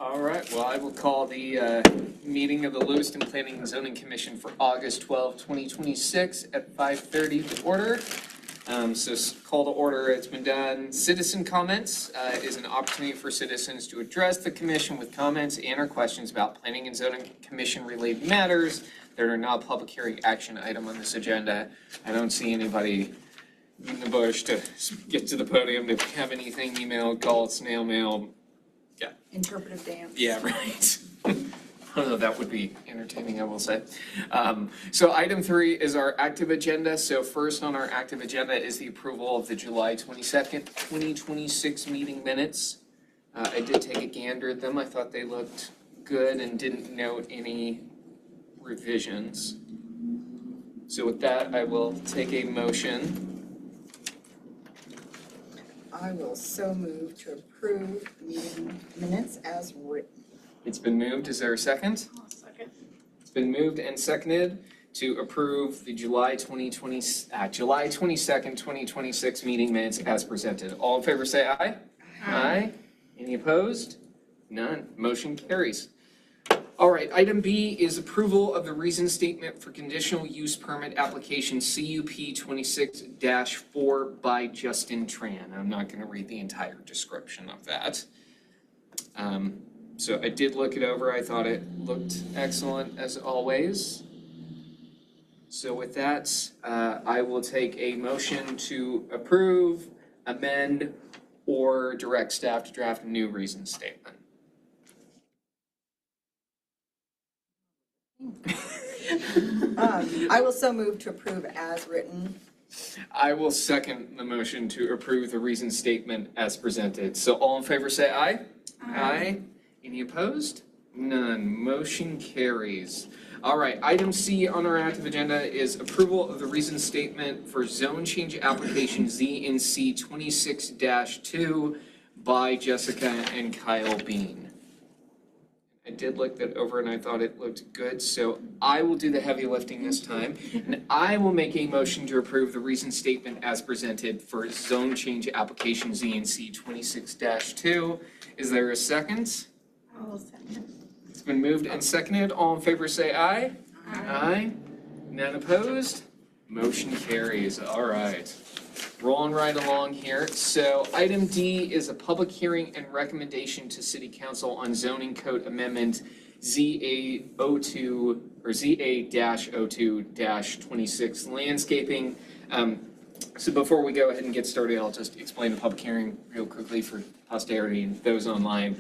All right, well, I will call the meeting of the Lewiston Planning and Zoning Commission for August 12, 2026 at 5:30 to order. Call to order, it's been done. Citizen comments is an opportunity for citizens to address the commission with comments and or questions about planning and zoning commission related matters that are not public hearing action item on this agenda. I don't see anybody in the bush to get to the podium to have anything emailed, called, snail mail. Yeah. Interpretive dance. Yeah, right. Although that would be entertaining, I will say. So item 3 is our active agenda. So first on our active agenda is the approval of the July 22nd, 2026 meeting minutes. I did take a gander at them. I thought they looked good and didn't note any revisions. So with that, I will take a motion. I will so move to approve meeting minutes as written. It's been moved. Is there a second? Second. It's been moved and seconded to approve the July 22nd, 2026 meeting minutes as presented. All in favor say aye. Aye. Any opposed? None. Motion carries. All right, item B is approval of the reason statement for conditional use permit application CUP 26-4 by Justin Tran. I'm not going to read the entire description of that. So I did look it over. I thought it looked excellent as always. So with that, I will take a motion to approve, amend, or direct staff to draft a new reason statement. I will so move to approve as written. I will second the motion to approve the reason statement as presented. So all in favor say aye. Aye. Any opposed? None. Motion carries. All right, item C on our active agenda is approval of the reason statement for zone change application ZNC 26-2 by Jessica and Kyle Bean. I did look that over and I thought it looked good, so I will do the heavy lifting this time. And I will make a motion to approve the reason statement as presented for zone change application ZNC 26-2. Is there a second? I will second. It's been moved and seconded. All in favor say aye. Aye. None opposed? Motion carries. All right. Rolling right along here. So item D is a public hearing and recommendation to City Council on zoning code amendment ZA-02 or ZA-02-26 landscaping. So before we go ahead and get started, I'll just explain the public hearing real quickly for posterity and those online.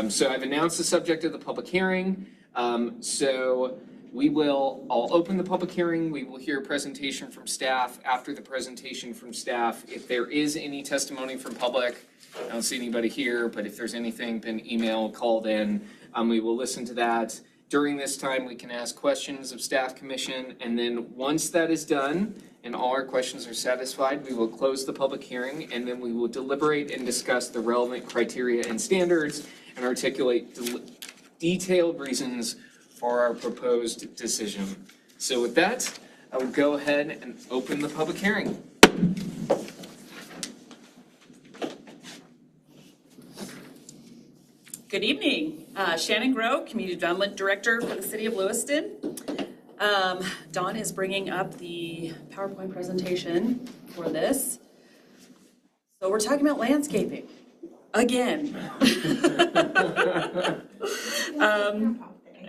So I've announced the subject of the public hearing. I'll open the public hearing. We will hear a presentation from staff. After the presentation from staff, if there is any testimony from public, I don't see anybody here, but if there's anything, been emailed, called in, we will listen to that. During this time, we can ask questions of staff commission, and then once that is done and all our questions are satisfied, we will close the public hearing, and then we will deliberate and discuss the relevant criteria and standards and articulate detailed reasons for our proposed decision. So with that, I will go ahead and open the public hearing. Good evening. Shannon Groh, Community Development Director for the City of Lewiston. Dawn is bringing up the PowerPoint presentation for this. So we're talking about landscaping again.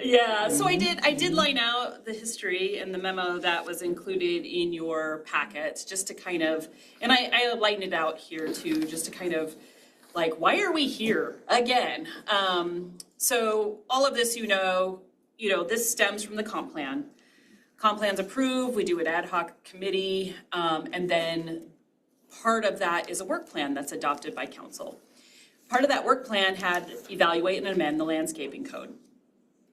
Yeah, so I did line out the history and the memo that was included in your packet, just to kind of, and I lightened it out here too, just to kind of like, why are we here again? So all of this, this stems from the comp plan. Comp plan's approved, we do an ad hoc committee, and then part of that is a work plan that's adopted by council. Part of that work plan had evaluate and amend the landscaping code.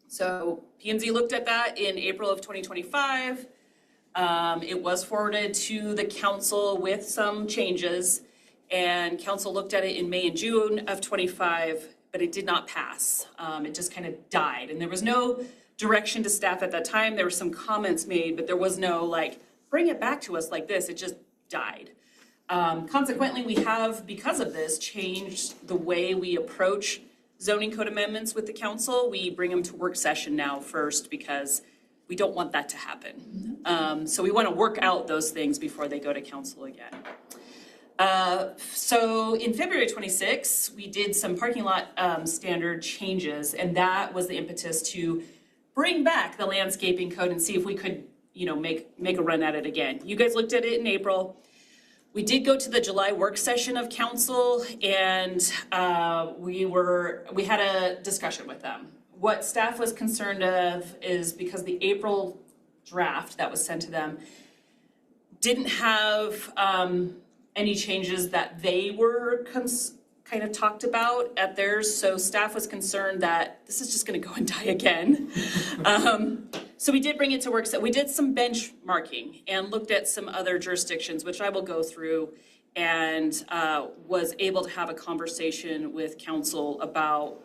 So P&Z looked at that in April of 2025. It was forwarded to the council with some changes, and council looked at it in May and June of 25, but it did not pass. It just kind of died, and there was no direction to staff at that time. There were some comments made, but there was no like, bring it back to us like this. It just died. Consequently, we have, because of this, changed the way we approach zoning code amendments with the council, we bring them to work session now first because we don't want that to happen. So we want to work out those things before they go to council again. So in February 26, we did some parking lot standard changes, and that was the impetus to bring back the landscaping code and see if we could, make a run at it again. You guys looked at it in April. We did go to the July work session of council, and we had a discussion with them. What staff was concerned of is because the April draft that was sent to them didn't have any changes that they were kind of talked about at theirs, so staff was concerned that this is just going to go and die again. So we did bring it to work. So we did some benchmarking and looked at some other jurisdictions, which I will go through, and was able to have a conversation with council about,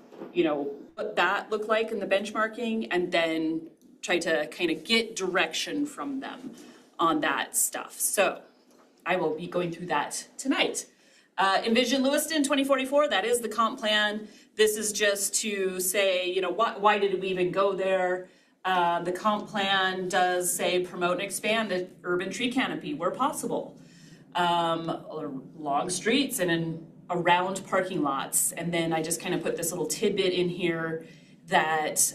what that looked like in the benchmarking, and then try to kind of get direction from them on that stuff. So I will be going through that tonight. Envision Lewiston 2044, that is the comp plan. This is just to say, why did we even go there? The comp plan does say promote and expand the urban tree canopy where possible. Long streets and around parking lots. And then I just kind of put this little tidbit in here that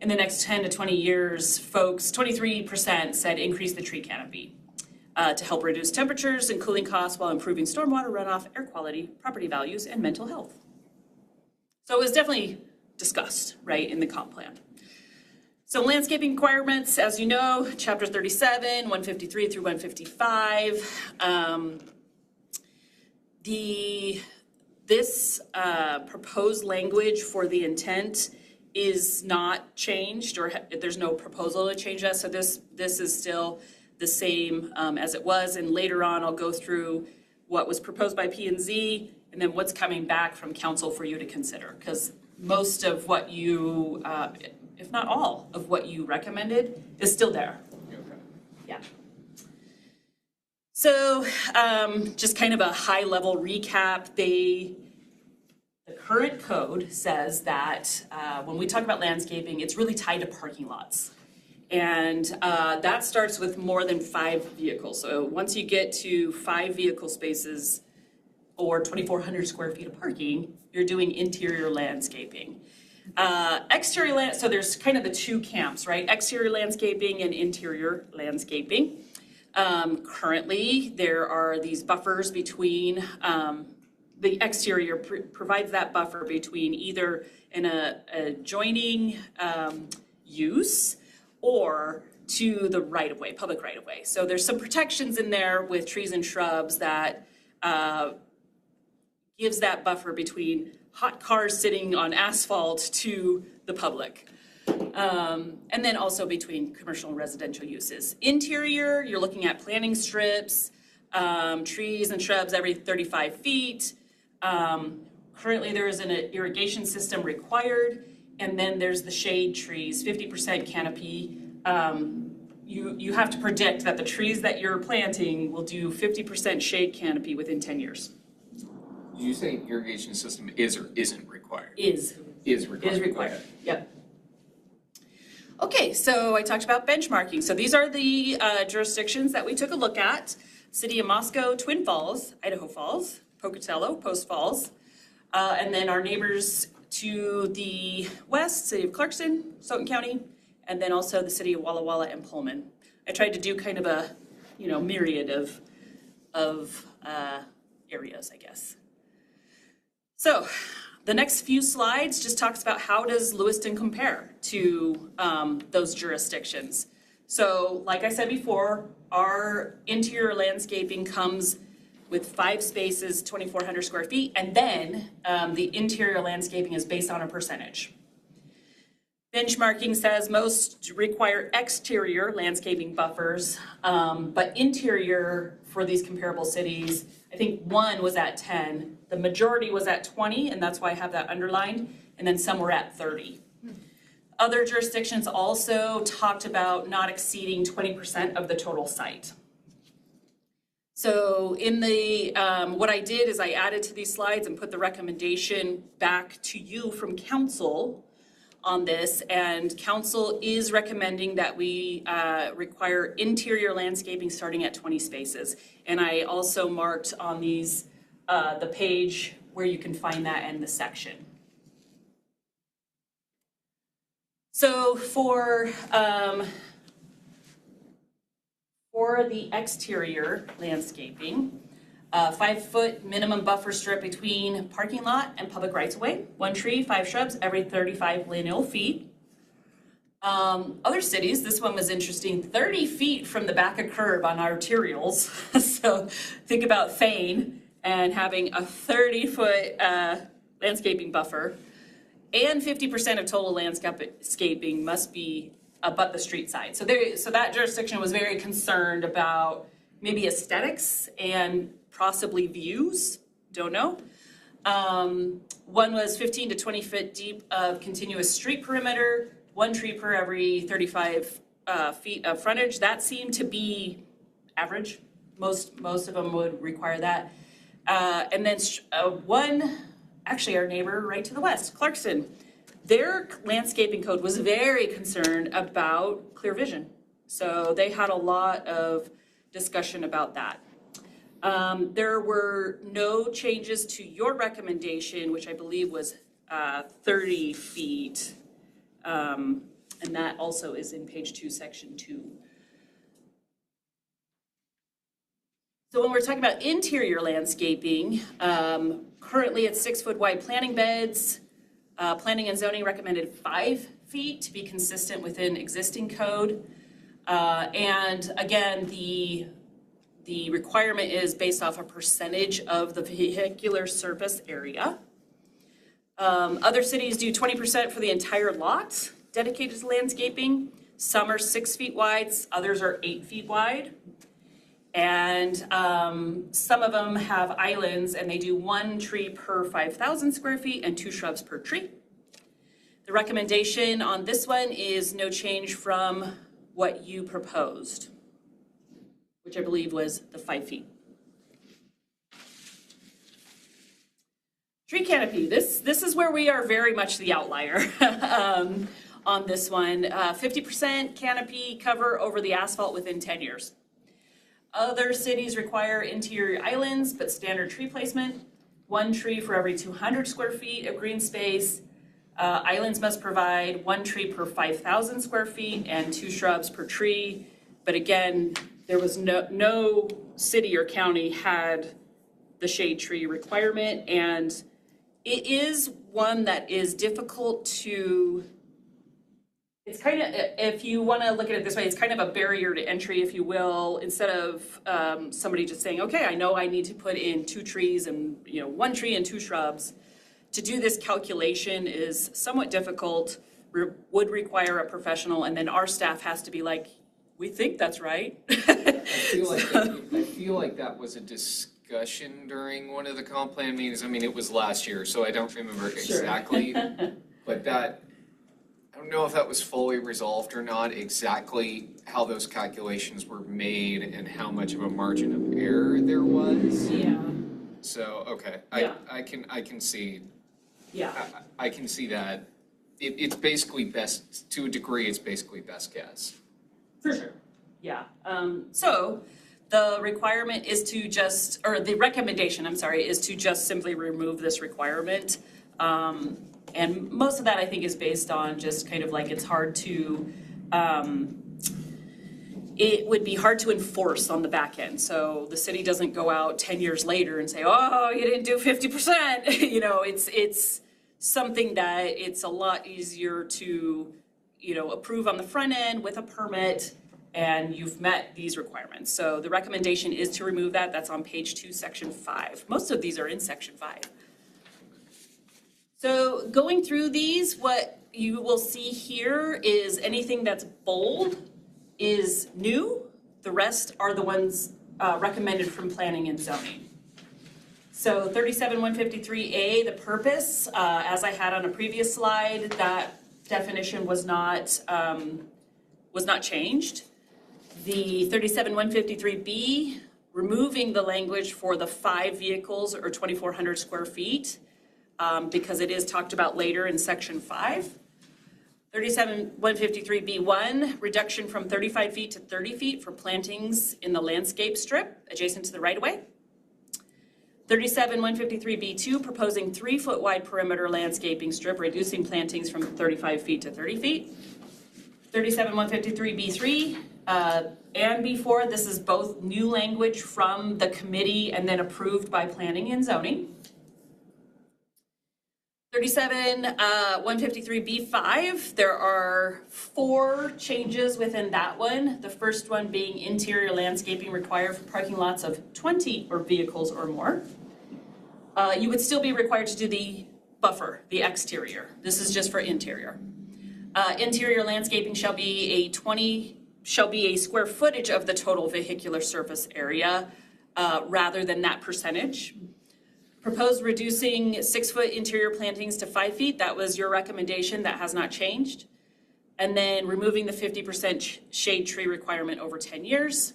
in the next 10 to 20 years, folks, 23% said increase the tree canopy to help reduce temperatures and cooling costs while improving stormwater runoff, air quality, property values, and mental health. So it was definitely discussed, right, in the comp plan. So landscaping requirements, as you know, chapter 37, 153 through 155. This proposed language for the intent is not changed, or there's no proposal to change that. So this is still the same as it was. And later on, I'll go through what was proposed by P&Z and then what's coming back from council for you to consider. Because most of what you, if not all of what you recommended, is still there. Okay. Yeah. So just kind of a high level recap. The current code says that when we talk about landscaping, it's really tied to parking lots. And that starts with more than 5 vehicles. So once you get to 5 vehicle spaces or 2,400 square feet of parking, you're doing interior landscaping. Exterior so there's kind of the 2 camps, right? Exterior landscaping and interior landscaping. Currently, there are these buffers between, the exterior provides that buffer between either an adjoining use or to the right-of-way, public right-of-way. So there's some protections in there with trees and shrubs that gives that buffer between hot cars sitting on asphalt to the public. And then also between commercial and residential uses. Interior, you're looking at planting strips, trees and shrubs every 35 feet. Currently there is an irrigation system required, and then there's the shade trees, 50% canopy. You have to predict that the trees that you're planting will do 50% shade canopy within 10 years. Did you say irrigation system is or isn't required? Is required. Is required, yep. Okay, so I talked about benchmarking. So these are the jurisdictions that we took a look at. City of Moscow, Twin Falls, Idaho Falls, Pocatello, Post Falls, and then our neighbors to the west, City of Clarkson, Stoughton County, and then also the City of Walla Walla and Pullman. I tried to do kind of a, myriad of areas, I guess. So the next few slides just talks about how does Lewiston compare to those jurisdictions. So like I said before, our interior landscaping comes with 5 spaces, 2,400 square feet, and then the interior landscaping is based on a percentage. Benchmarking says most require exterior landscaping buffers, but interior for these comparable cities, I think 1 was at 10, the majority was at 20, and that's why I have that underlined, and then some were at 30. Other jurisdictions also talked about not exceeding 20% of the total site. So in the, what I did is I added to these slides and put the recommendation back to you from council on this, and council is recommending that we require interior landscaping starting at 20 spaces. And I also marked on these, the page where you can find that and the section. So for the exterior landscaping, 5-foot minimum buffer strip between parking lot and public rights of way, 1 tree, 5 shrubs every 35 lineal feet. Other cities, this one was interesting, 30 feet from the back of curb on arterials. So think about Thane and having a 30-foot landscaping buffer, and 50% of total landscaping must be abut the street side. So that jurisdiction was very concerned about maybe aesthetics and possibly views, don't know. One was 15 to 20 feet deep of continuous street perimeter, 1 tree per every 35 feet of frontage. That seemed to be average. Most of them would require that. And then actually our neighbor right to the west, Clarkson, their landscaping code was very concerned about clear vision. So they had a lot of discussion about that. There were no changes to your recommendation, which I believe was 30 feet. And that also is in page 2, section 2. So when we're talking about interior landscaping, currently it's 6-foot wide planting beds. Planning and zoning recommended 5 feet to be consistent within existing code. And again, the requirement is based off a percentage of the vehicular surface area. Other cities do 20% for the entire lot dedicated to landscaping. Some are 6 feet wide, others are 8 feet wide. And some of them have islands, and they do 1 tree per 5,000 square feet and 2 shrubs per tree. The recommendation on this one is no change from what you proposed, which I believe was the 5 feet. Tree canopy, this is where we are very much the outlier on this one. 50% canopy cover over the asphalt within 10 years. Other cities require interior islands, but standard tree placement, 1 tree for every 200 square feet of green space. Islands must provide 1 tree per 5,000 square feet and 2 shrubs per tree. But again, there was no city or county had the shade tree requirement, and it is one that is difficult to, it's kind of, if you want to look at it this way, it's kind of a barrier to entry, if you will, instead of somebody just saying, okay, I know I need to put in 2 trees and 1 tree and 2 shrubs. To do this calculation is somewhat difficult, would require a professional, and then our staff has to be like, we think that's right. I feel like that was a discussion during one of the comp plan meetings. I mean, it was last year, so I don't remember exactly, but that, I don't know if that was fully resolved or not, exactly how those calculations were made and how much of a margin of error there was. Yeah. So, okay, Yeah. I can see, Yeah. I can see that. It's basically best, to a degree, it's basically best guess. For sure. Yeah. So the requirement is to just, or the recommendation, I'm sorry, is to just simply remove this requirement. And most of that I think is based on just kind of like it's hard to, it would be hard to enforce on the back end. So the city doesn't go out 10 years later and say, oh, you didn't do 50%. It's something that it's a lot easier to, approve on the front end with a permit, and you've met these requirements. So the recommendation is to remove that. That's on page 2, section 5. Most of these are in section 5. So going through these, what you will see here is anything that's bold is new. The rest are the ones recommended from planning and zoning. So 37-153A, the purpose, as I had on a previous slide, that definition was not changed. The 37-153B removing the language for the 5 vehicles or 2,400 square feet, because it is talked about later in section 5. 37-153B1, reduction from 35 feet to 30 feet for plantings in the landscape strip adjacent to the right-of-way. 37-153B2, proposing 3-foot wide perimeter landscaping strip, reducing plantings from 35 feet to 30 feet. 37-153B3 and B4, this is both new language from the committee and then approved by planning and zoning. 37-153B5, there are 4 changes within that one. The first one being interior landscaping required for parking lots of 20 or vehicles or more. You would still be required to do the buffer, the exterior. This is just for interior. Interior landscaping shall be a square footage of the total vehicular surface area rather than that percentage. Proposed reducing 6-foot interior plantings to 5 feet. That was your recommendation. That has not changed. And then removing the 50% shade tree requirement over 10 years.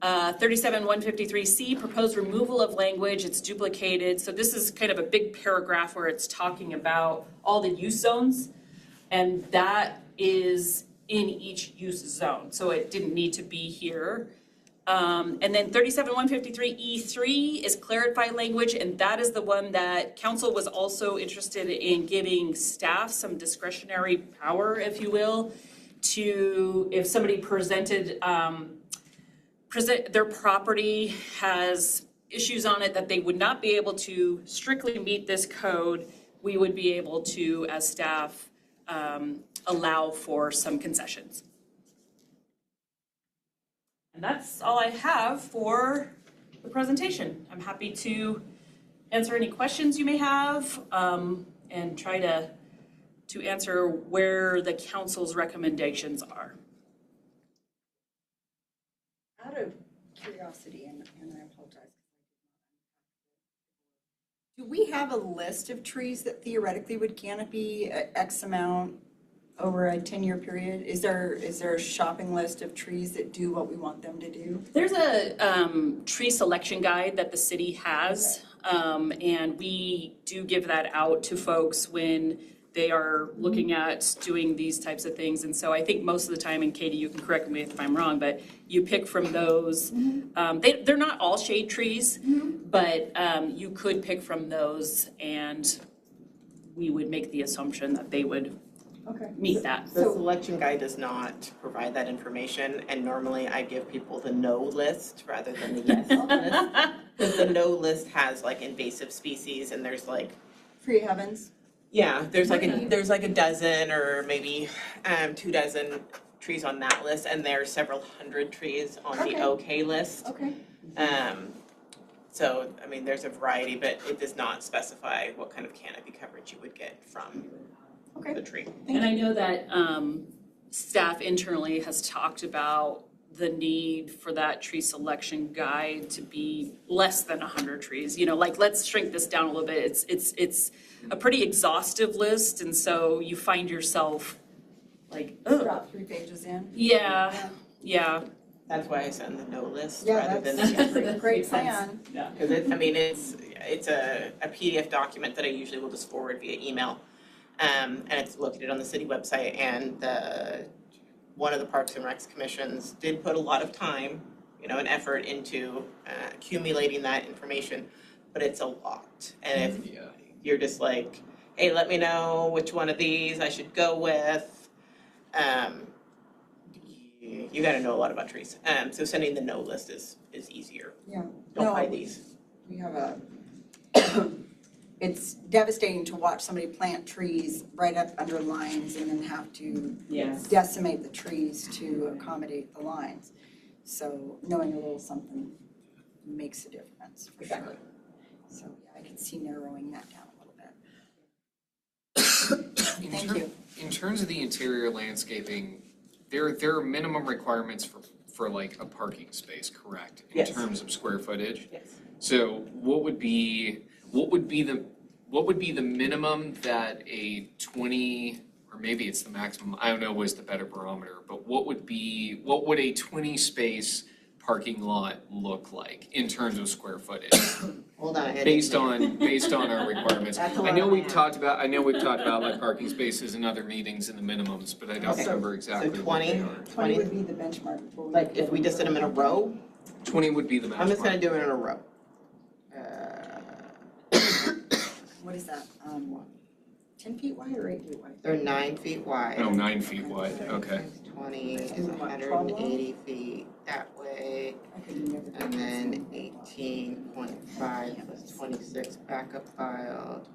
37-153C, proposed removal of language. It's duplicated. So this is kind of a big paragraph where it's talking about all the use zones. And that is in each use zone. So it didn't need to be here. And then 37-153E3 is clarified language, and that is the one that council was also interested in giving staff some discretionary power, if you will, to, if somebody presented, their property has issues on it that they would not be able to strictly meet this code, we would be able to, as staff, allow for some concessions. And that's all I have for the presentation. I'm happy to answer any questions you may have and try to answer where the council's recommendations are. Out of curiosity, and I apologize, do we have a list of trees that theoretically would canopy X amount over a 10-year period? Is there a shopping list of trees that do what we want them to do? There's a tree selection guide that the city has, and we do give that out to folks when they are looking at doing these types of things. And so I think most of the time, and Katie, you can correct me if I'm wrong, but you pick from those. They're not all shade trees, but you could pick from those, and we would make the assumption that they would meet that. The selection guide does not provide that information, and normally I give people the no list rather than the yes list. Because the no list has like invasive species, and there's like Tree heavens. Yeah, there's like a dozen or maybe 2 dozen trees on that list, and there's several hundred trees on the OK list. Okay. So I mean, there's a variety, but it does not specify what kind of canopy coverage you would get from the tree. And I know that staff internally has talked about the need for that tree selection guide to be less than 100 trees. You know, like, let's shrink this down a little bit. It's a pretty exhaustive list, and so you find yourself like, oh, Drop 3 pages in. yeah. That's why I send the no list Yeah, rather than the that's yes. a great Makes sense. plan. Yeah. Because it's a PDF document that I usually will just forward via email. And it's located on the city website, and one of the Parks and Recs commissions did put a lot of time, and effort into accumulating that information, but it's a lot. And if you're just like, hey, let me know which one of these I should go with, you got to know a lot about trees. So sending the no list is easier. Yeah. Don't buy these. We have it's devastating to watch somebody plant trees right up under lines and then have to decimate the trees to accommodate the lines. So knowing a little something makes a difference, for sure. So yeah, I can see narrowing that down a little bit. Thank you. In terms of the interior landscaping, there are minimum requirements for like a parking space, correct? In Yes. terms of square footage? Yes. So what would be the minimum that a 20, or maybe it's the maximum, I don't know, was the better barometer, but what would a 20 space parking lot look like in terms of square footage? Hold on, I had Based to- on our requirements. That's a I lot know of we've math. talked about like parking spaces in other meetings and the minimums, but I don't Okay. remember exactly So what they 20? are. 20 would be the benchmark. before we Like, if go we just did them in a row, 20 would be the benchmark. I'm just gonna do it in a row. What is that? 10 feet wide or 8 feet wide? They're 9 feet wide. Oh, 9 feet wide, okay. 20 is And what, 180 feet that way, I could never. and then 18.5 plus 26 backup file.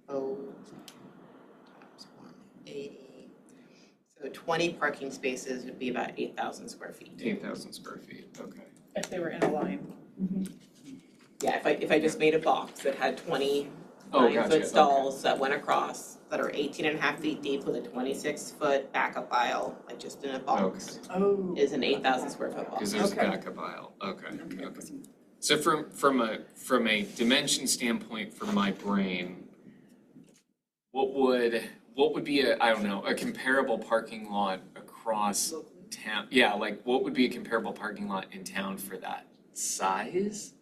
Oh, times 180. So 20 parking spaces would be about 8,000 square feet. 8,000 square feet, okay. If they were in a line. Yeah, if I just made a box that had 20 Oh, gotcha, 9-foot stalls that went across, that are 18 and a half feet deep with a 26-foot backup aisle, like just in a box, Oh. is an 8,000 square foot box. Because there's a Okay. backup aisle, okay. Okay. So from a dimension standpoint for my brain, what would be a comparable parking lot across town? Yeah, like what would be a comparable parking lot in town for that size?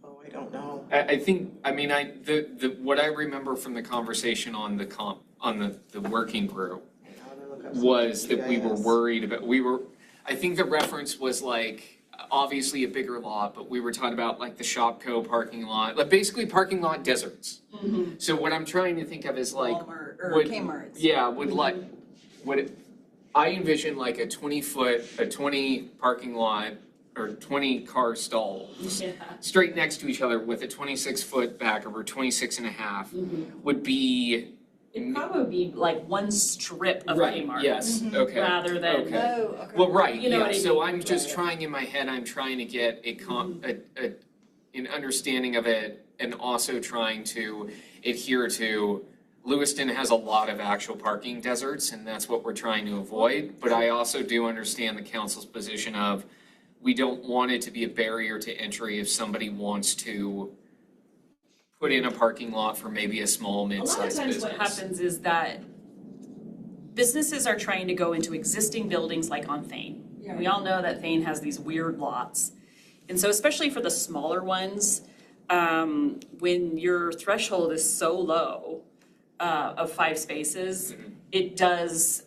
Oh, I don't know. I think, what I remember from the conversation on the working group I'm gonna look up was some that we were GIS. worried about, I think the reference was like, obviously a bigger lot, but we were talking about like the Shopco parking lot, like basically parking lot deserts. So what I'm trying to think of is like, Walmart or would- Kmart. yeah, I envision like a 20 parking lot or 20 car stalls Yeah. straight next to each other with a 26-foot backup or 26 and a half would be. It'd probably be like one strip of Right, Kmart. yes, okay. Rather than- Okay. Oh, okay. Well, right, You know what yeah, I so mean? I'm just trying in my head, I'm trying to get an understanding of it and also trying to adhere to, Lewiston has a lot of actual parking deserts and that's what we're trying to avoid. But I also do understand the council's position of, we don't want it to be a barrier to entry if somebody wants to put in a parking lot for maybe a small, A lot of mid-sized times business. what happens is that businesses are trying to go into existing buildings like on Thane. Yeah. We all know that Thane has these weird lots. And so especially for the smaller ones, when your threshold is so low of 5 spaces, it does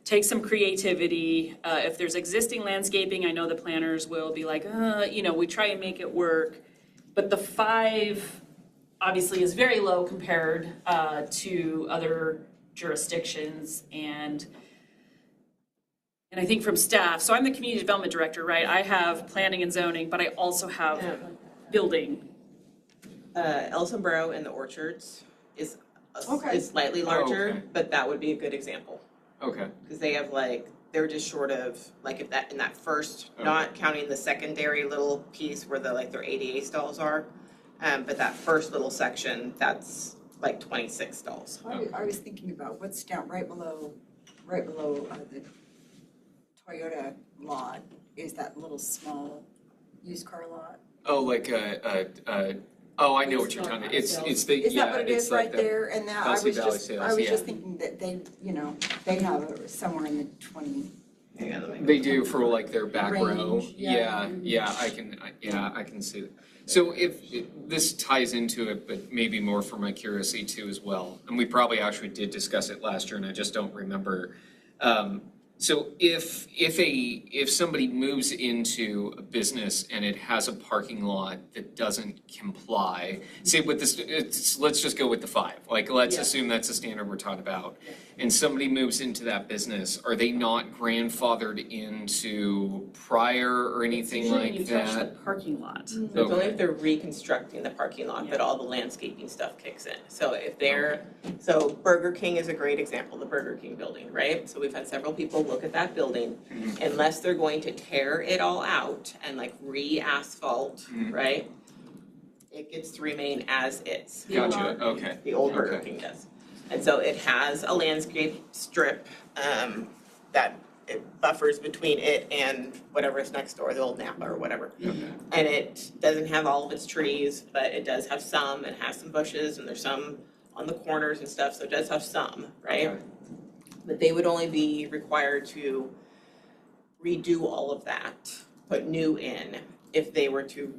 take some creativity. If there's existing landscaping, I know the planners will be like, we try and make it work. But the 5 obviously is very low compared to other jurisdictions and I think from staff, so I'm the community development director, right? I have planning and zoning, but I also have Yeah. building. Elsinboro and the Orchards is Okay. is slightly Oh, larger, okay. but that would be a good example. Okay, Because they have they're just short of, if that, in that first, Okay. not counting the secondary little piece where their ADA stalls are, but that first little section, that's 26 stalls. I was thinking about what's down right below the Toyota lot, is that little small used car lot. oh, like I know what you're talking about, it's the, Is yeah, that what it it's is like right the. there? And that, I Kelsey was Valley just, sales, I was yeah. just thinking that they have somewhere in the 20. Hang on, let me- They do for like their back row, Range, yeah. I can see that. So this ties into it, but maybe more for my curiosity too as well, and we probably actually did discuss it last year and I just don't remember. So if somebody moves into a business and it has a parking lot that doesn't comply, say with this, let's just go with the 5, let's Yeah. assume that's the standard we're talking about. And somebody moves into that business, are they not grandfathered into prior or anything Usually when like you touch that? the parking lot. So it's only Okay. if they're reconstructing the parking lot that Yeah. all the landscaping stuff kicks in. So if so Burger King is a great example, the Burger King building, right? So we've had several people look at that building. Mm-hmm. Unless they're going to tear it all out and re-asphalt, Mhm. right? It gets to remain as is. Gotcha, okay. The old Burger Okay. King does. And so it has a landscape strip that buffers between it and whatever's next door, the old Napa or whatever. Okay. And it doesn't have all of its trees, but it does have some. It has some bushes and there's some on the corners and stuff, so it does have some, right? Okay. But they would only be required to redo all of that, put new in, if they were to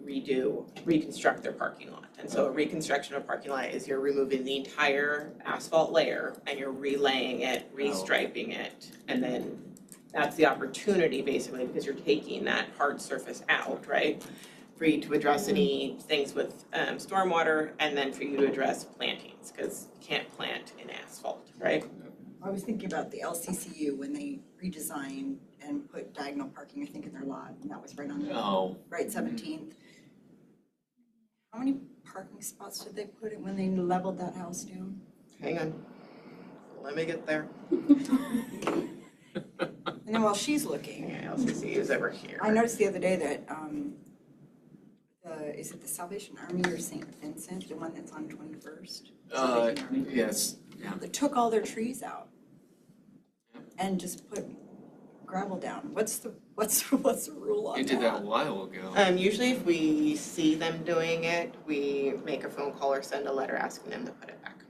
reconstruct their parking lot. And so a reconstruction of a parking lot is you're removing the entire asphalt layer and you're relaying it, restriping it, and then that's the opportunity basically, because you're taking that hard surface out, right? For you to address any things with stormwater, and then for you to address plantings, because you can't plant in asphalt, right? I was thinking about the LCCU when they redesigned and put diagonal parking, I think, in their lot, and that was right on, Oh, right 17th. How many parking spots did they put in when they leveled that house down? Hang on, let me get there. And then while she's looking, Yeah, LCC is over here. I noticed the other day that, is it the Salvation Army or St. Vincent, the one that's on 21st? Salvation Army. yes, yeah. They took all their trees out and just put gravel down. What's the rule on They that? did that a while ago. Usually if we see them doing it, we make a phone call or send a letter asking them to put it back.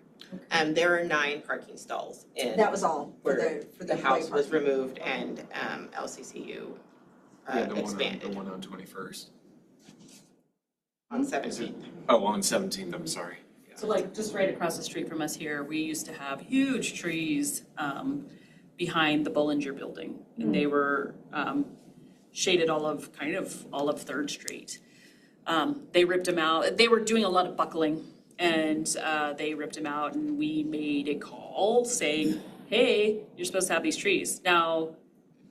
There are 9 parking stalls in That was all for where the the house was parking. removed and LCCU Yeah, the expanded one on 21st. on 17th. Oh, on 17th, I'm sorry. Yeah. So like just right across the street from us here, we used to have huge trees behind the Bollinger Building. And they were shaded all of 3rd Street. They ripped them out. They were doing a lot of buckling and they ripped them out, and we made a call saying, hey, you're supposed to have these trees. Now,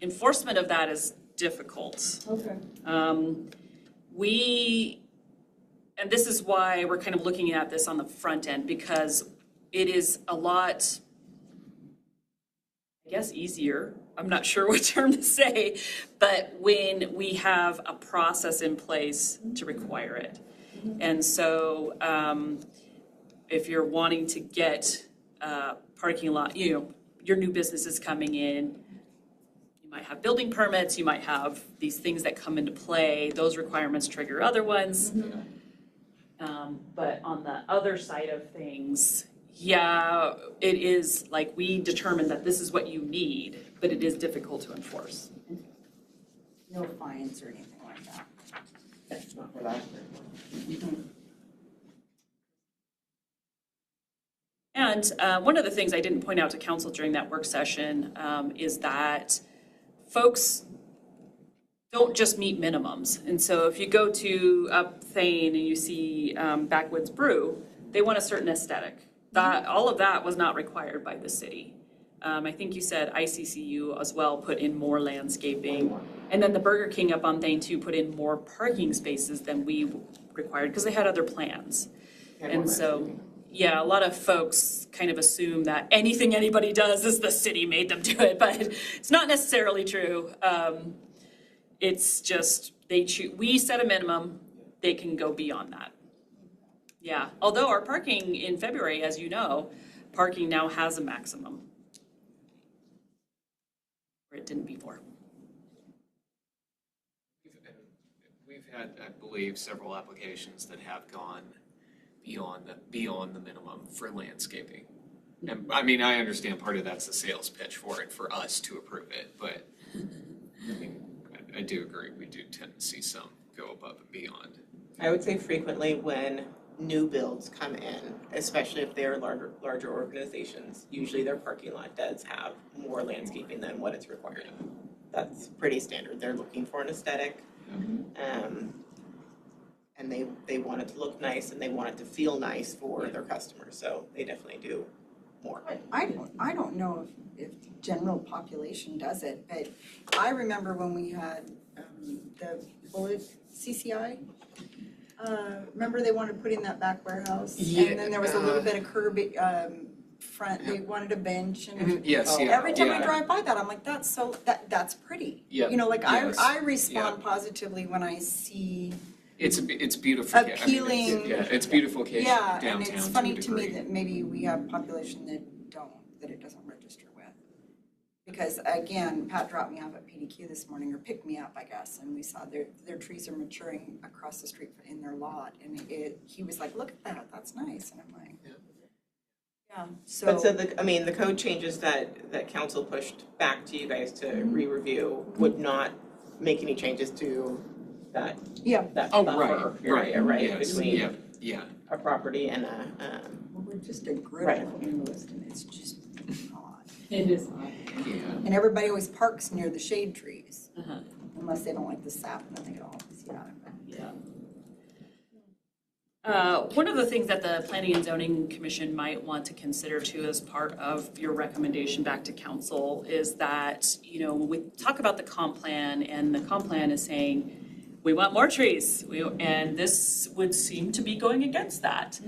enforcement of that is difficult. Okay. And this is why we're kind of looking at this on the front end, because it is a lot, I guess, easier. I'm not sure what term to say, but when we have a process in place to require it. And so if you're wanting to get parking lot, your new business is coming in, you might have building permits, you might have these things that come into play, those requirements trigger other ones. But on the other side of things, yeah, it is like we determined that this is what you need, but it is difficult to enforce. No fines or anything like that. That's not for that. And one of the things I didn't point out to council during that work session is that folks don't just meet minimums. And so if you go to up Thane and you see Backwoods Brew, they want a certain aesthetic. All of that was not required by the city. I think you said ICCU as well put in more landscaping. And then the Burger King up on Thane too put in more parking spaces than we required because they had other plans. And so, yeah, a lot of folks kind of assume that anything anybody does is the city made them do it, but it's not necessarily true. It's just we set a minimum, they can go beyond that. Yeah, although our parking in February, as you know, parking now has a maximum. Where it didn't before. We've had, I believe, several applications that have gone beyond the minimum for landscaping. And I mean, I understand part of that's the sales pitch for it, for us to approve it, but I mean, I do agree, we do tend to see some go above and beyond. I would say frequently when new builds come in, especially if they're larger organizations, usually their parking lot does have more landscaping than what it's required. That's pretty standard. They're looking for an aesthetic. And they want it to look nice and they want it to feel nice for their customers, so they definitely do more. I don't know if the general population does it, but I remember when we had the Bullet CCI. Remember they wanted to put in that back warehouse? Yeah, And then there was a little bit of curb front, they wanted a bench and Yes, yeah. every time I yeah. drive by that, I'm like, that's pretty. Yeah, You know, like yes, I respond positively when I see, It's beautiful. Appealing. It's beautification yeah, downtown. and it's to funny a to me degree. that maybe we have population that it doesn't register with. Because again, Pat dropped me off at PDQ this morning, or picked me up, I guess, and we saw their trees are maturing across the street in their lot. And he was like, look at that, that's nice. And I'm like, yeah, so. But so the code changes that council pushed back to you guys to re-review would not make any changes to that Yeah, buffer area, right? Yes, Between yeah. a property and well, we're just a group Right. of analysts, and it's just odd. It is odd. Yeah. And everybody always parks near the shade trees, Uh-huh. unless they don't like the sap, and then they get all pissy out of it. Yeah. One of the things that the Planning and Zoning Commission might want to consider too as part of your recommendation back to council is that, when we talk about the comp plan and the comp plan is saying, we want more trees, and this would seem to be going against that.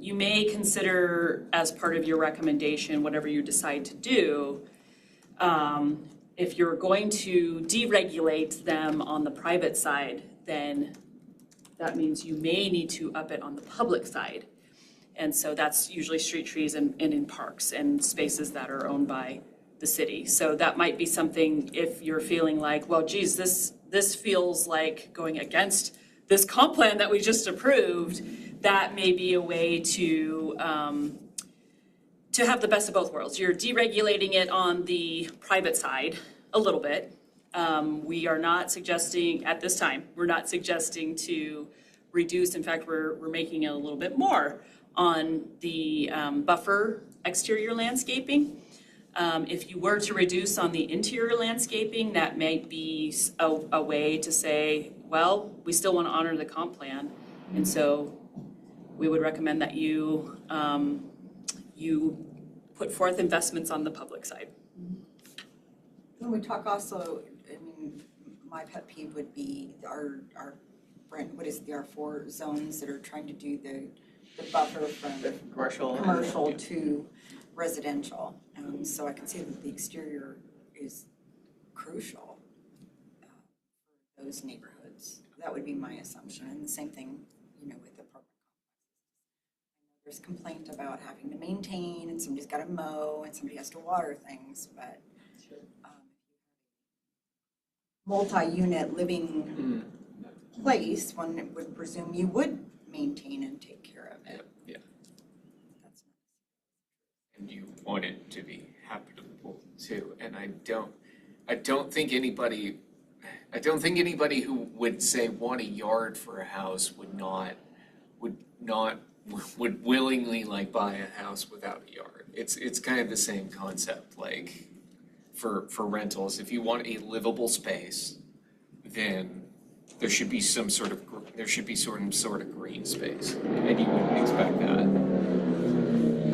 You may consider as part of your recommendation, whatever you decide to do, if you're going to deregulate them on the private side, then that means you may need to up it on the public side. And so that's usually street trees and in parks and spaces that are owned by the city. So that might be something if you're feeling like, well, geez, this feels like going against this comp plan that we just approved, that may be a way to have the best of both worlds. You're deregulating it on the private side a little bit. We are not suggesting, at this time, we're not suggesting to reduce. In fact, we're making it a little bit more on the buffer exterior landscaping. If you were to reduce on the interior landscaping, that might be a way to say, well, we still want to honor the comp plan. And so we would recommend that you put forth investments on the public side. When we talk also, I mean, my pet peeve would be our what is the R4 zones that are trying to do the buffer from commercial to residential. So I can see that the exterior is crucial for those neighborhoods. That would be my assumption. And the same thing, with the apartment complexes. There's complaint about having to maintain, and somebody's got to mow, and somebody has to water things, but multi-unit living place, one would presume you would maintain and take care of it. Yeah. That's And you want it to be habitable too. And I don't think anybody who would say want a yard for a house would willingly buy a house without a yard. It's kind of the same concept, for rentals. If you want a livable space, then there should be some sort of green space, and you wouldn't expect that.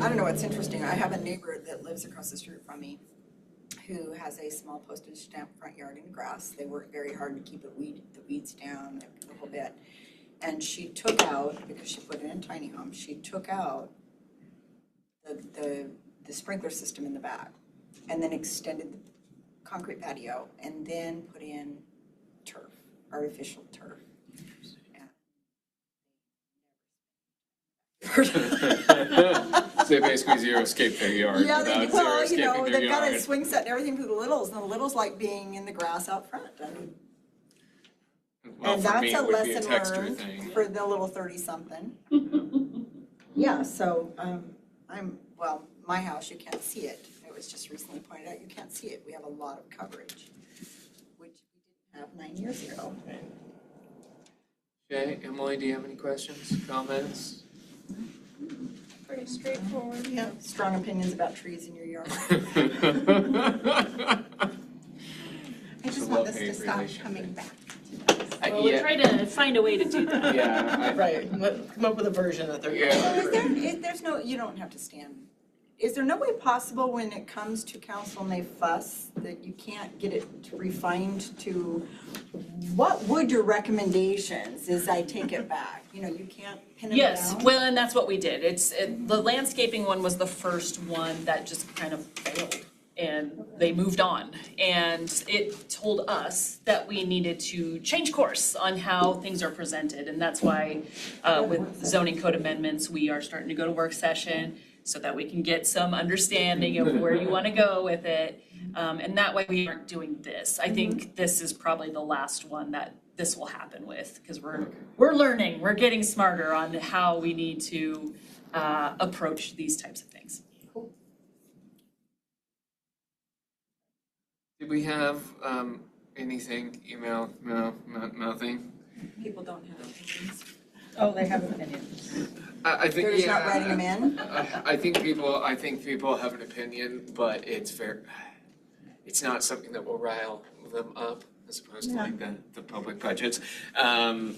I don't know, it's interesting. I have a neighbor that lives across the street from me who has a small postage stamp front yard in grass. They work very hard to keep the weeds down a little bit. And she took out, because she put it in a tiny home, she took out the sprinkler system in the back and then extended the concrete patio and then put in turf, artificial turf. So basically zero-scape their yard Yeah, without zero-scaping their they've got a yard. swing set and everything for the littles, and the littles like being in the grass out front. Well, And for that's me, a it would be a lesson texture learned thing. for the little 30-something. Yeah, so my house, you can't see it. It was just recently pointed out, you can't see it. We have a lot of coverage, which we didn't have 9 years ago. Okay, Emily, do you have any questions, comments? Pretty straightforward. Yeah, strong opinions about trees in your yard. I It's a just want this to love-hate stop relationship. coming back to us. Well, we're trying to find a way to do that. Yeah, Right, come up with a version that they're. You don't have to stand. Is there no way possible when it comes to council and they fuss that you can't get it refined to, what would your recommendations is I take it back? You can't pin it down? Yes, well, and that's what we did. The landscaping one was the first one that just kind of failed, and they moved on. And it told us that we needed to change course on how things are presented, and that's why with zoning code amendments, we are starting to go to work session so that we can get some understanding of where you want to go with it. And that way we aren't doing this. I think this is probably the last one that this will happen with, because we're learning, we're getting smarter on how we need to approach these types of things. Did we have anything, email, no, nothing? People don't have opinions. Oh, they have opinions. I think, They're just not writing them in? I think people have an opinion, but it's not something that will rile them up as opposed to like the public budgets. Do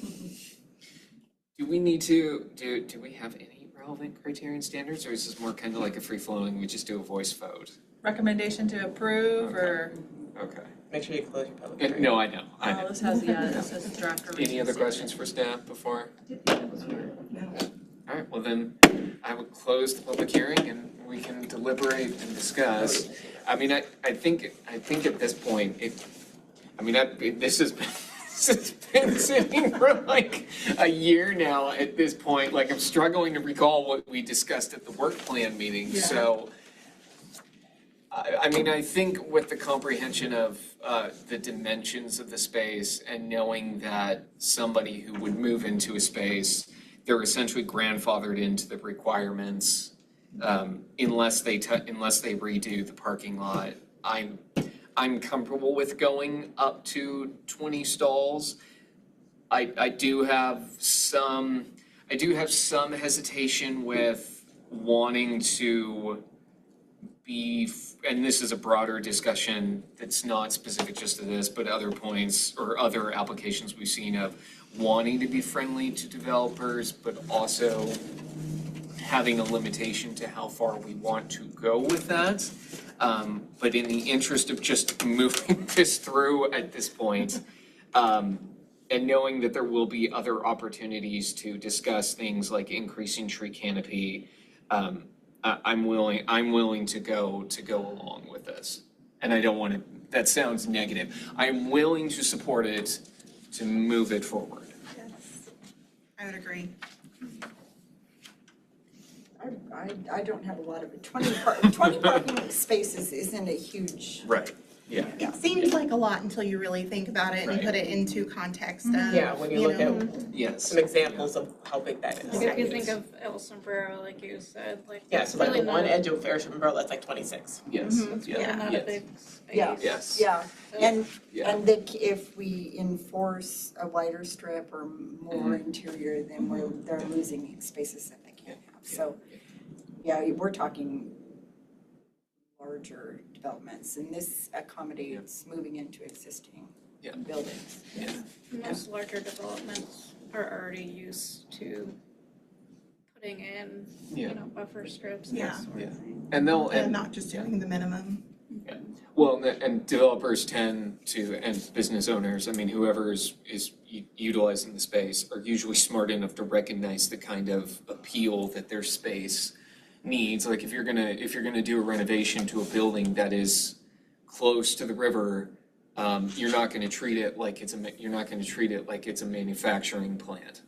we need to, do we have any relevant criterion standards, or is this more kind of like a free-flowing, we just do a voice vote? Recommendation to approve or? Okay. Make sure you close your public hearing. No, I know. Oh, this has, this has draft. Any other questions for staff before? No. All right, well then, I would close the public hearing and we can deliberate and discuss. I mean, I think at this point, this has been sitting for like a year now at this point. Like, I'm struggling to recall what we discussed at the work plan meeting, so. I think with the comprehension of the dimensions of the space and knowing that somebody who would move into a space, they're essentially grandfathered into the requirements unless they redo the parking lot. I'm comfortable with going up to 20 stalls. I do have some hesitation with wanting to and this is a broader discussion that's not specific just to this, but other points or other applications we've seen of wanting to be friendly to developers, but also having a limitation to how far we want to go with that. But in the interest of just moving this through at this point, and knowing that there will be other opportunities to discuss things like increasing tree canopy, I'm willing to go along with this. And I don't want to, that sounds negative. I'm willing to support it, to move it forward. Yes, I would agree. I don't have a lot of it. 20 parking spaces isn't a huge. Right, yeah. It seems like a lot until you really think about it and Right. put it into context of, Yeah, when you look know, at Yes. some examples of how big that is. Like if you think of El Sombrero, like you said, like. Yeah, so like really the one not- edge of Fair Sombrero, that's like 26. Yes, Mhm. Really yeah, not a yes, big space. Yeah. yes. Yeah, and Yeah. if we enforce a wider strip or more interior, then they're losing spaces that they can't have. So, yeah, we're talking larger developments, and this accommodates moving into existing Yeah. buildings. Yeah. Most larger developments are already used to putting in, Yeah. you know, buffer strips and Yeah. that sort of thing. And they'll, and not just doing the minimum. well, and developers tend to, and business owners, I mean, whoever is utilizing the space are usually smart enough to recognize the kind of appeal that their space needs. Like if you're gonna do a renovation to a building that is close to the river, you're not gonna treat it like it's a manufacturing plant.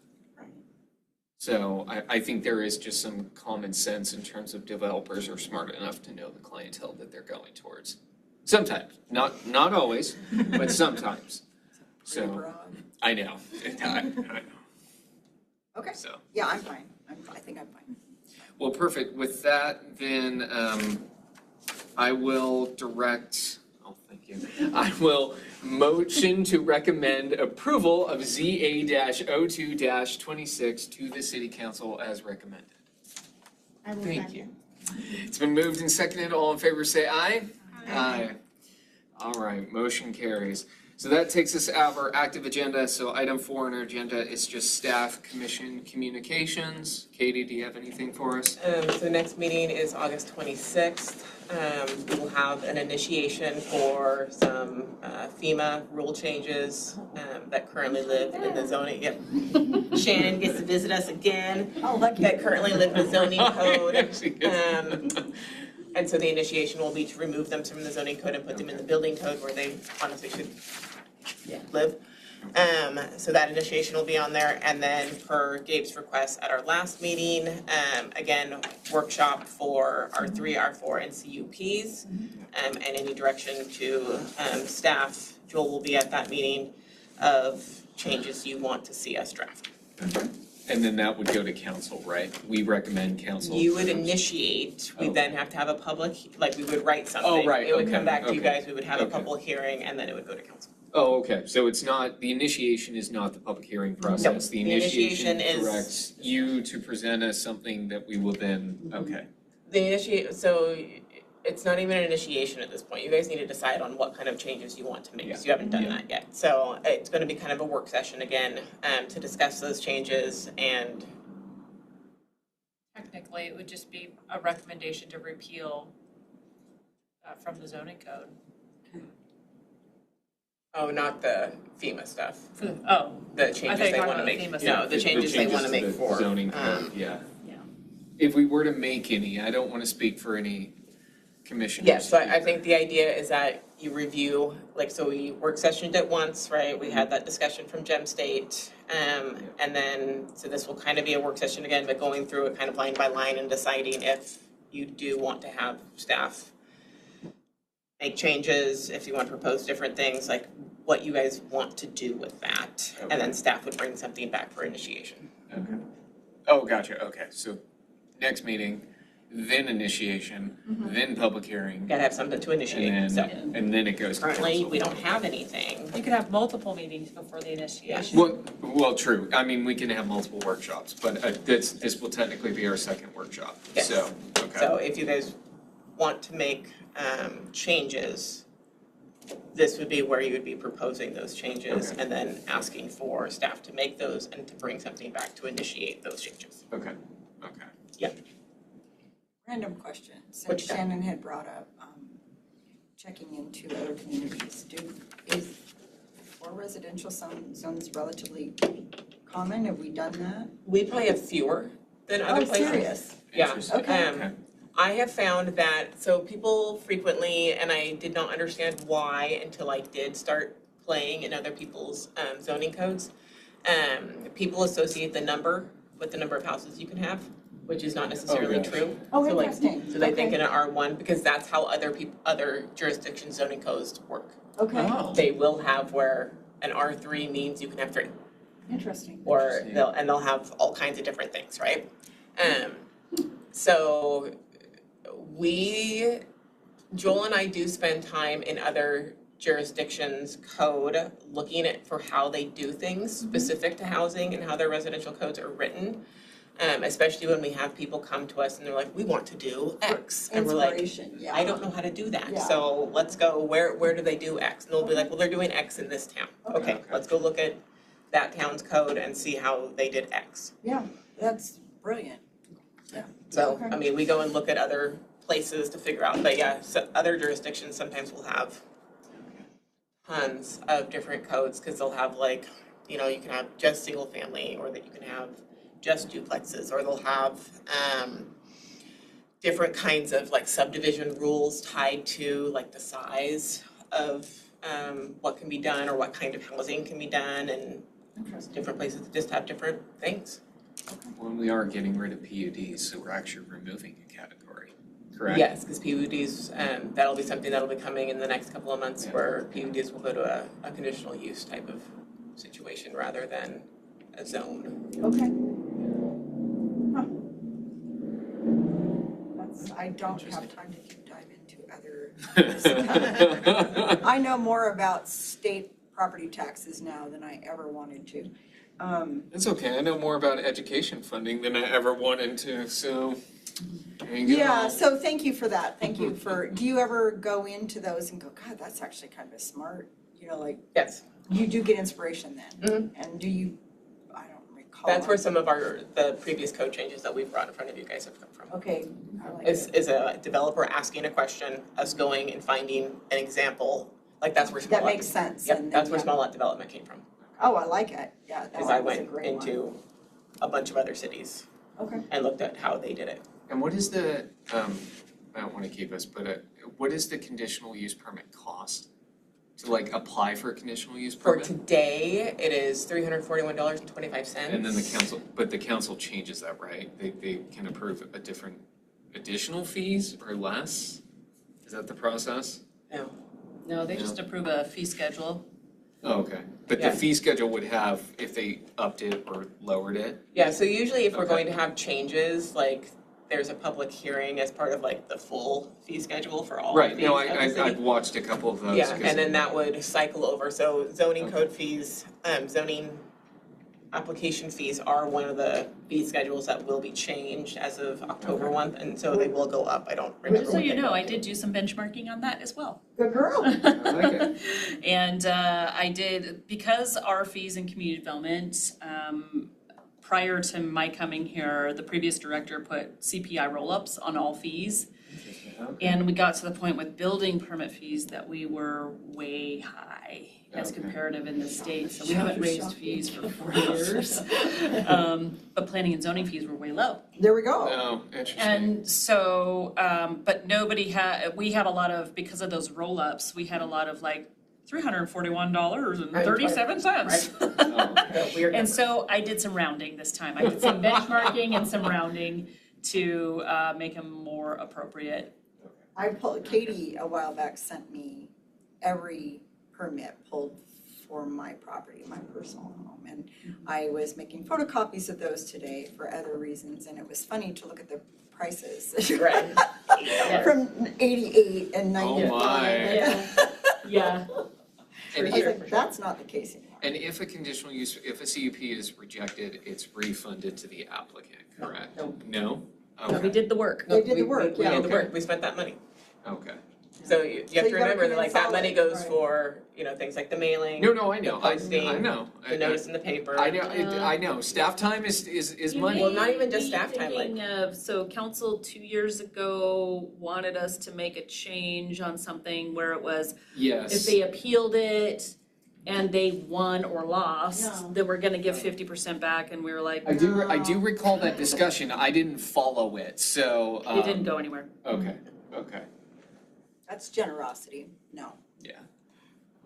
So I think there is just some common sense in terms of developers are smart enough to know the clientele that they're going towards. Sometimes, not always, but sometimes. Pretty So, broad. I know, I know, Okay, so. yeah, I'm fine. I think I'm fine. Well, perfect. With that, then, I will direct, oh, thank you. I will motion to recommend approval of ZA-02-26 to the city council as recommended. I will Thank second. you. It's been moved and seconded. All in favor, say aye. Aye. All right, motion carries. So that takes us out of our active agenda. So item 4 on our agenda is just staff commission communications. Katie, do you have anything for us? So the next meeting is August 26th. We will have an initiation for some FEMA rule changes that currently live in the zoning. Yep. Shannon gets to visit us again. Oh, lucky. That currently live in the zoning code. Actually, yes. And so the initiation will be to remove them from the zoning code and put them in the building code where they honestly should live. So that initiation will be on there, and then per Gabe's request at our last meeting, again, workshop for R3, R4, and CUPs, and any direction to staff. Joel will be at that meeting of changes you want to see us draft. And then that would go to council, right? We recommend council. You would approves. initiate, we Oh. then have to have a public, like, we would write something. Oh, right, It would okay, come back to you okay, guys, we would have a okay. public hearing, and then it would go to council. Oh, okay, so it's not, the initiation is not the public hearing process. The the initiation initiation is- directs you to present us something that we will then, okay. So it's not even an initiation at this point. You guys need to decide on what kind of changes you want to make, because you haven't done that yet. So it's gonna be kind of a work session again, to discuss those changes, and Technically, it would just be a recommendation to repeal from the zoning code. not the FEMA stuff, Oh, the I changes thought you they were talking wanna about make. the FEMA No, stuff. the changes they wanna to make the for, zoning code, yeah. Yeah. If we were to make any, I don't wanna speak for any commissioners. Yes, so I think the idea is that you review, like, so we work sessioned at once, right? We had that discussion from Gem State. And then, so this will kind of be a work session again, but going through it kind of line by line and deciding if you do want to have staff make changes, if you want to propose different things, like what you guys want to do with that. And then staff would bring something back for initiation. Okay. Oh, gotcha, okay, so next meeting, then initiation, then public hearing, Gotta have something to initiate, and so. and then it goes to council. Currently, we don't have anything. You could have multiple meetings before the initiation. Well, true, I mean, we can have multiple workshops, but this will technically be our second workshop, Yes. so, okay. So if you guys want to make changes, this would be where you would be proposing those changes Okay. and then asking for staff to make those and to bring something back to initiate those changes. Okay. Random question, since What you got? Shannon had brought up, checking into other communities, is for residential zones relatively common, have we done that? We probably have fewer than other places. Serious? Yeah. Interesting. Okay. I have found that, so people frequently, and I did not understand why until I did start playing in other people's zoning codes. People associate the number with the number of houses you can have, which is not necessarily gosh. true. Oh, So, like, interesting. So they think Okay. in an R1, because that's how other jurisdictions zoning codes work. Okay, Oh, They will have where an R3 means you can have 3, interesting. or Interesting. they'll have all kinds of different things, right? So Joel and I do spend time in other jurisdictions' code, looking at for how they do things specific to housing and how their residential codes are written. Especially when we have people come to us and they're like, we want to do X, and we're like, Inspiration, yeah. I don't know how to do that, Yeah. so let's go, where do they do X? And they'll be like, well, they're doing X in this town. Okay, Okay. let's go look at that town's code and see how they did X. Yeah, that's brilliant. So, Okay. I mean, we go and look at other places to figure out, but yeah, so other jurisdictions sometimes will have tons of different codes, cause they'll have like, you can have just single family, or that you can have just duplexes, or they'll have, different kinds of like subdivision rules tied to like the size of, what can be done, or what kind of housing can be done, and Interesting. different places just have different things. well, we are getting rid of PUDs, so we're actually removing a category, correct? Yes, because PUDs, that'll be something that'll be coming in the next couple of months, Yeah. where PUDs will go to a conditional use type of situation rather than a zone. Okay. I don't have time to deep dive into other. I know more about state property taxes now than I ever wanted to. It's okay, I know more about education funding than I ever wanted to, so there you go. Yeah, so thank you for that. Thank you for, do you ever go into those and go, God, that's actually kind of smart? Like, Yes, you do get inspiration then? And do you, I don't recall. that's where some of the previous code changes that we've brought in front of you guys have come from. Okay, I like Is it. a developer asking a question, us going and finding an example, like that's where small That lot. makes sense. Yep, and then, that's where yeah. small lot development came from, Oh, I like it. Yeah, that because I was a went great one. into a bunch of other cities Okay. and looked at how they did it. And what is the, I don't wanna keep us, but what is the conditional use permit cost? to like apply for a conditional use For permit? today, it is $341.25. And then the council changes that, right? They can approve a different additional fees or less? Is that the process? No. No, they just approve a fee schedule. Oh, okay. But the Yeah. fee schedule would have, if they upped it or lowered it? Yeah, so usually if we're Okay. going to have changes, like there's a public hearing as part of like the full fee schedule for all Right, fees no, of the city. I've watched a couple of those. Yeah, 'cause- and then that would cycle over, so zoning Okay. code fees, zoning application fees are one of the fee schedules that will be changed as of October Okay. 1, and so they will go up, I don't remember. Just so what you they know, will I be. did do some benchmarking on that as well. Good girl. I like it. And I did, because our fees in community development, prior to my coming here, the previous director put CPI roll-ups on all fees. Okay. And we got to the point with building permit fees that we were way high as Okay. comparative in the state, so we haven't raised fees for 4 years. But planning and zoning fees were way low. There we go. Oh, interesting. And so, but we had a lot of, because of those roll-ups, we had a lot of like $341.37. Oh, Weird And number. so I did some rounding this time. I did some benchmarking and some rounding to make them more appropriate. Katie a while back sent me every permit pulled for my property, my personal home. And I was making photocopies of those today for other reasons, and it was funny to look at the prices. Right. From 88 and 95. Oh my. Yeah. And I was if, like, that's not the case anymore. and if a conditional use, if a CUP is rejected, it's refunded to the applicant, correct? No. No? We Okay, did the work. They did the work, We yeah. did the Okay. work, we spent that money. okay. So you So have you to gotta remember come that in like that money solid, goes right. for, things like the mailing. No, I know, The posting, I know. The notice in the paper. I know, I know, staff time is money. Well, not even just staff time, like- So council 2 years ago wanted us to make a change on something where it was, Yes. if they appealed it and they won or lost, No. then we're gonna give 50% back, and we were like, I do recall that discussion, I didn't follow it, so, it didn't go anywhere. Okay, That's generosity. No. yeah.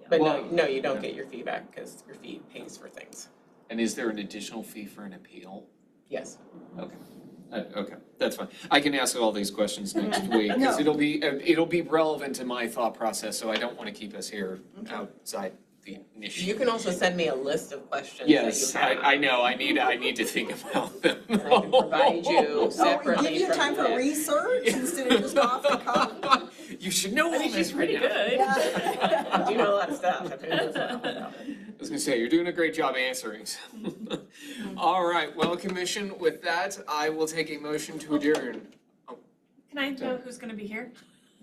But Well, no, you don't get your fee back because your fee pays for things. And is there an additional fee for an appeal? Yes. Okay, that's fine. I can ask all these questions next week, because No. it'll be relevant to my thought process, so I don't wanna keep us here outside the initiative. You can also send me a list of questions Yes, that you have. I know, I need to think about them. And I can provide you Oh, separately give you from time for this. research instead of just off the cuff. You should know all I mean, this she's right pretty now. good. Yeah. I do know a lot of stuff. I've been doing this for a while. I was gonna say, you're doing a great job answering. All right, well, commission, with that, I will take a motion to adjourn. Can I know who's gonna be here?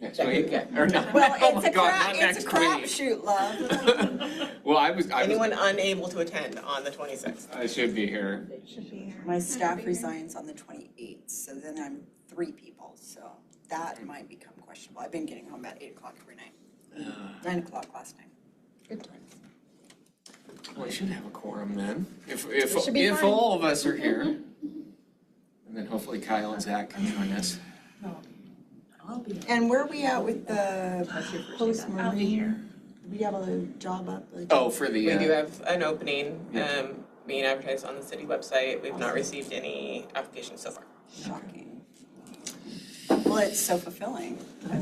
Next Yeah, week? yeah. Or no? Well, Oh it's my a God, crap, not it's a next week. crapshoot, love. Well, I was, Anyone unable to attend on the 26th? I should be here. Should be here. My staff resigns on the 28th, so then I'm 3 people, so that might become questionable. I've been getting home at 8 o'clock every night, 9 o'clock last night. Good times. Well, we should have a quorum then, if should be fine. all of us are here. And then hopefully Kyle and Zach can join us. I'll be And where are we at with the post-marine? I'll be here. We have a job up. Oh, for the, We do have an opening, Yeah. being advertised on the city website. We've not received any applications so far. Shocking. Well, it's so fulfilling.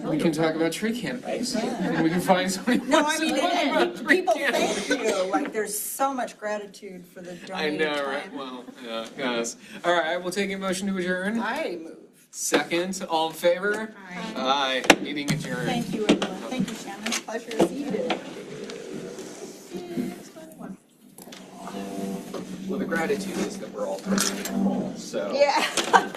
we can talk about tree canopies. Right. And we can find somebody who No, I wants to mean, talk about and tree people canopies. thank you, like, there's so much gratitude for the I donated know, time. right? Well, yeah, yes. All right, I will take a motion to adjourn. I move. Second, all in favor? Aye. Aye, meeting adjourned. Thank you, everyone. Thank you, Shannon. Pleasure to see you today. Well, the gratitude is that we're all pretty full, so. Yeah.